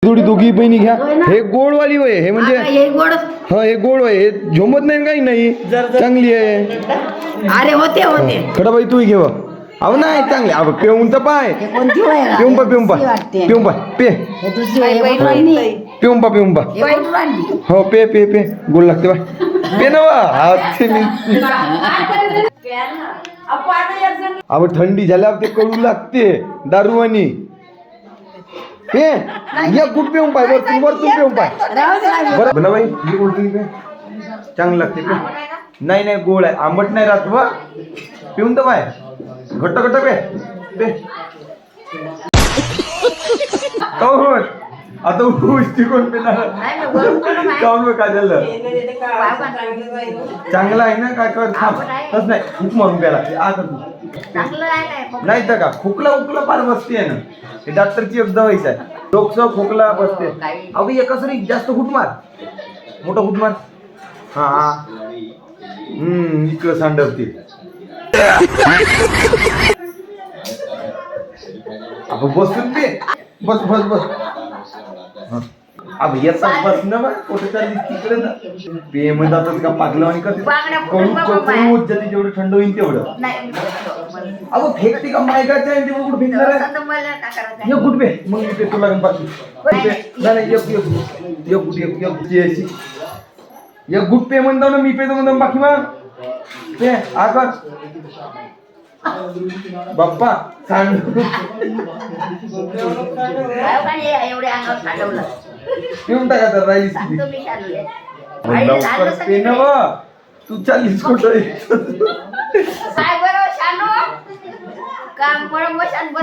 थोडी दोघी बहिणी घ्या. हे गोडवाली होय, हे म्हणजे हे गोड. हा हे गोड होय, हे झोमत नाही काही नाही, चांगली आहे. अरे होते होते खडाबाई तू घेव. अहो नाही चांगली. अहो पिऊन तर पाय, कोणती होय पिऊन पा पिऊन पा पिऊन पा पे हे दुसरी होय, हे कोणती? पिऊन पा पिऊन पा. हे कोणती आणली? हो पे पे पे गोड लागते बाय. पे नवा अहो थंडी झाल्यावर ते कडू लागते दारूवानी. पे एक गुट पिऊन पाय, वरतून पिऊन पाय. राहू दे, राहू दे. बरं बना बाई ही कोल्ड ड्रिंक पे चांगलं लागते पे. नाही नाही गोड आहे, आंबट नाही राहत बा. पिऊन तर पाय घट्ट घट्ट पे पे. काहून आता उष्टी कोण पिणार? काहून काय झालं? चांगलं आहे ना काय कर थांब. तस नाही खूप मारून प्यायला लागते. आता तू नाही तर का खोकला उकला फार बसते आहे ना. हे डॉक्टरची एक दवाईच आहे. डोकं खोकला बसते. अहो एकच रे जास्त घुट मार, मोठा घुट मार. हा हा इकडं सांडवते. अगं बसून पे बस बस बस. अब येतात बस ना मग कुठे चालली तिकडे ना. पे मध्ये जातात का पागलं आणि करते. कळू जरी जेवढं थंड होईल तेवढं. अगं फेकते का मायकाचं आहे तेवढं कुठं फेकणार आहे. एक गुट पे मग मी पेटू लागेल बाकी. नाही एक गुट एक गुट पे म्हणतो ना मी पेतो म्हणतो बाकी मग पे आकर बाप्पा सांड. पिऊन टाका तर राहिलीस लवकर पे नव. तू चाललीस कुठं?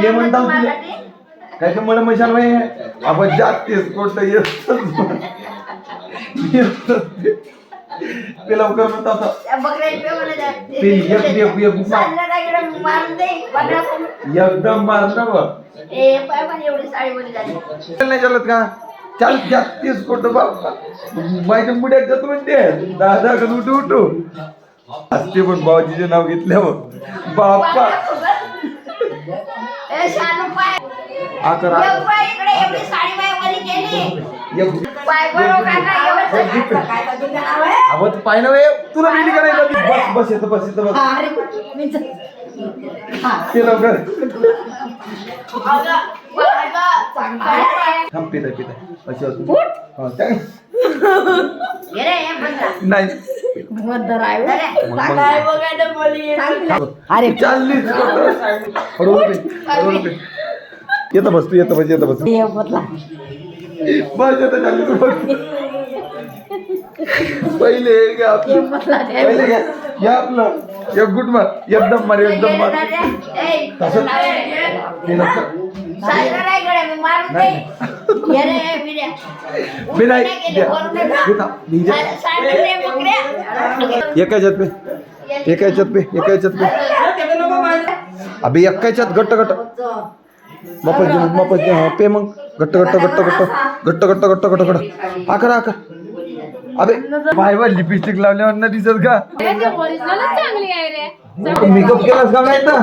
ते म्हणता काय मला मशान नाही आपण जातेस कुठं येत ते लवकर म्हणतात एकदम मारलं बघ नाही चालत का? चाल जातेस कुठं बाप्पा माझ्या मुड्यात जातो म्हणते. दादा कधी उठू उठू असते पण बाबाजीचे नाव घेतल्यावर बाप्पा पाय ना तुला मिली करायचं. बस येतं बस येतं बस ते लवकर थांब पिता पिता अशी होती. नाही अरे चाललीस येतं बस तू येतं बस येतं बस बस येतं चालली तू बघ. पहिले घ्या पहिले घ्या आपलं एक गुट मार एकदम मार एकदम मार. तसं एकाच्यात पे अभि एकाच्यात घट्ट घट्ट मपज हा पे मग घट्ट घट्ट घट्ट घट्ट घट्ट घट्ट घट्ट घट्ट घट्ट आकर आकर. अबे पायवर लिपस्टिक लावल्यावर ना दिसत का? मेकअप केलास का नाही तर